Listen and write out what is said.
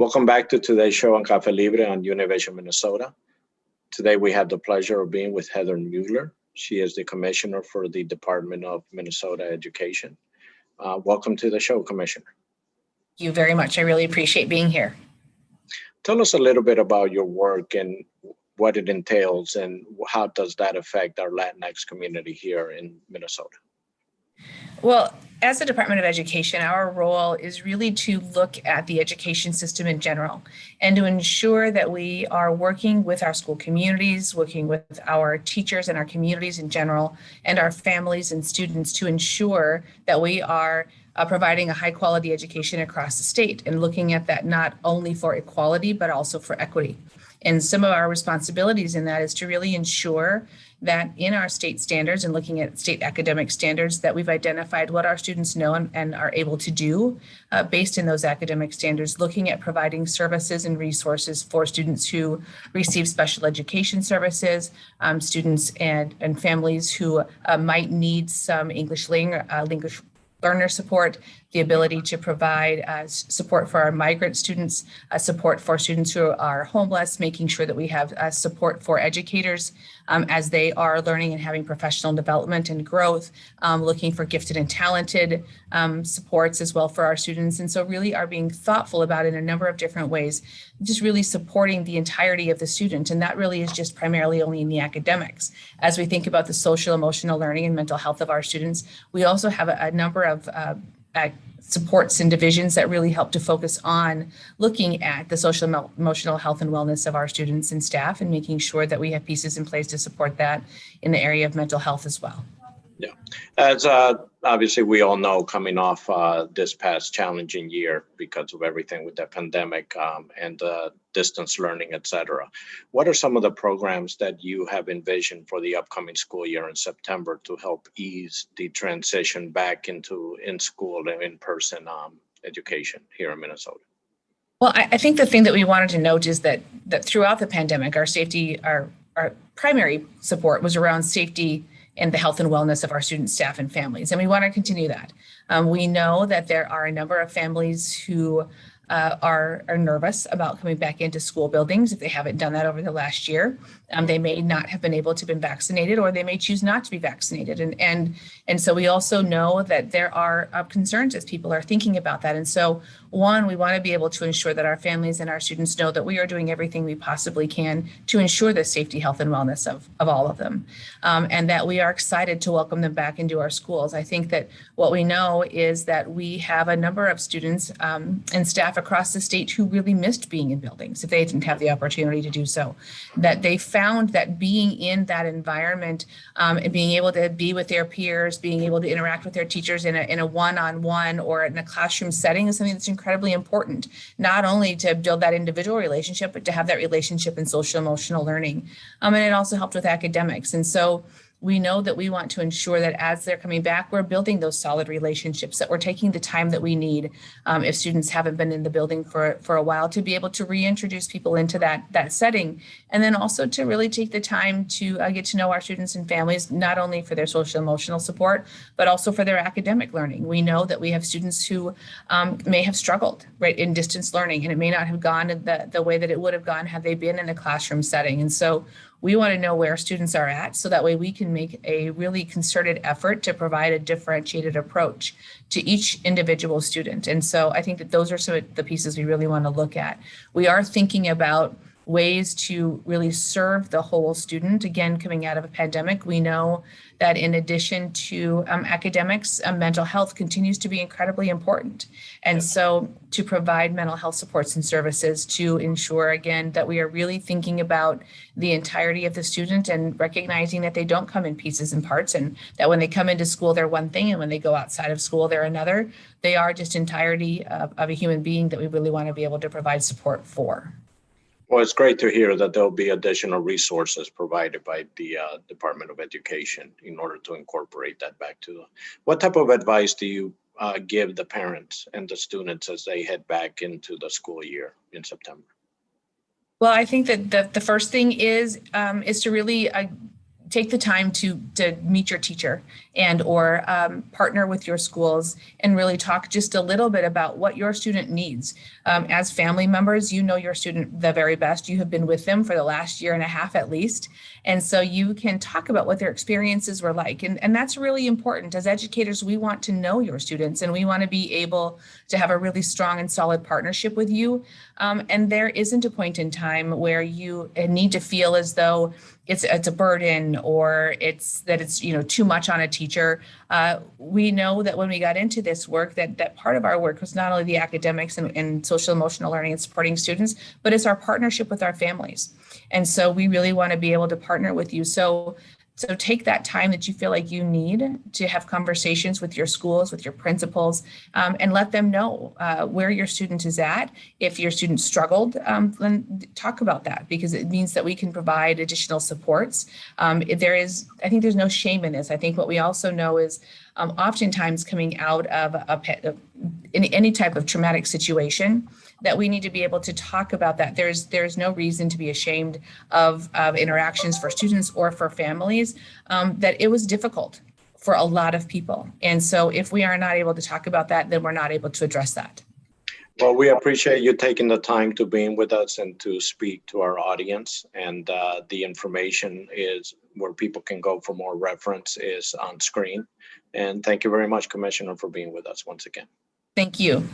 Welcome back to today's show on Cafe Libre on Univision, Minnesota. Today we have the pleasure of being with Heather Mueller. She is the Commissioner for the Department of Minnesota Education. Welcome to the show, Commissioner. Thank you very much. I really appreciate being here. Tell us a little bit about your work and what it entails and how does that affect our Latinx community here in Minnesota? Well, as the Department of Education, our role is really to look at the education system in general and to ensure that we are working with our school communities, working with our teachers and our communities in general, and our families and students to ensure that we are providing a high quality education across the state and looking at that not only for equality, but also for equity. And some of our responsibilities in that is to really ensure that in our state standards and looking at state academic standards that we've identified what our students know and are able to do based in those academic standards, looking at providing services and resources for students who receive special education services, students and families who might need some English learner support, the ability to provide support for our migrant students, support for students who are homeless, making sure that we have support for educators as they are learning and having professional development and growth, looking for gifted and talented supports as well for our students. And so really are being thoughtful about it in a number of different ways, just really supporting the entirety of the student. And that really is just primarily only in the academics. As we think about the social, emotional learning and mental health of our students, we also have a number of supports and divisions that really help to focus on looking at the social, emotional health and wellness of our students and staff and making sure that we have pieces in place to support that in the area of mental health as well. Yeah, as obviously we all know, coming off this past challenging year because of everything with the pandemic and distance learning, et cetera. What are some of the programs that you have envisioned for the upcoming school year in September to help ease the transition back into in-school and in-person education here in Minnesota? Well, I think the thing that we wanted to note is that throughout the pandemic, our primary support was around safety and the health and wellness of our students, staff, and families. And we want to continue that. We know that there are a number of families who are nervous about coming back into school buildings if they haven't done that over the last year. They may not have been able to be vaccinated, or they may choose not to be vaccinated. And so we also know that there are concerns as people are thinking about that. And so one, we want to be able to ensure that our families and our students know that we are doing everything we possibly can to ensure the safety, health, and wellness of all of them. And that we are excited to welcome them back into our schools. I think that what we know is that we have a number of students and staff across the state who really missed being in buildings if they didn't have the opportunity to do so, that they found that being in that environment and being able to be with their peers, being able to interact with their teachers in a one-on-one or in a classroom setting is something that's incredibly important, not only to build that individual relationship, but to have that relationship in social emotional learning. And it also helped with academics. And so we know that we want to ensure that as they're coming back, we're building those solid relationships, that we're taking the time that we need if students haven't been in the building for a while to be able to reintroduce people into that setting. And then also to really take the time to get to know our students and families, not only for their social emotional support, but also for their academic learning. We know that we have students who may have struggled in distance learning, and it may not have gone the way that it would have gone had they been in a classroom setting. And so we want to know where students are at so that way we can make a really concerted effort to provide a differentiated approach to each individual student. And so I think that those are some of the pieces we really want to look at. We are thinking about ways to really serve the whole student. Again, coming out of a pandemic, we know that in addition to academics, mental health continues to be incredibly important. And so to provide mental health supports and services to ensure, again, that we are really thinking about the entirety of the student and recognizing that they don't come in pieces and parts, and that when they come into school, they're one thing, and when they go outside of school, they're another. They are just entirety of a human being that we really want to be able to provide support for. Well, it's great to hear that there'll be additional resources provided by the Department of Education in order to incorporate that back to them. What type of advice do you give the parents and the students as they head back into the school year in September? Well, I think that the first thing is to really take the time to meet your teacher and or partner with your schools and really talk just a little bit about what your student needs. As family members, you know your student the very best. You have been with them for the last year and a half at least. And so you can talk about what their experiences were like. And that's really important. As educators, we want to know your students and we want to be able to have a really strong and solid partnership with you. And there isn't a point in time where you need to feel as though it's a burden or it's too much on a teacher. We know that when we got into this work, that part of our work was not only the academics and social emotional learning and supporting students, but it's our partnership with our families. And so we really want to be able to partner with you. So take that time that you feel like you need to have conversations with your schools, with your principals, and let them know where your student is at. If your student struggled, then talk about that because it means that we can provide additional supports. I think there's no shame in this. I think what we also know is oftentimes coming out of any type of traumatic situation, that we need to be able to talk about that. There's no reason to be ashamed of interactions for students or for families, that it was difficult for a lot of people. And so if we are not able to talk about that, then we're not able to address that. Well, we appreciate you taking the time to be with us and to speak to our audience. And the information is where people can go for more reference is on screen. And thank you very much, Commissioner, for being with us once again. Thank you.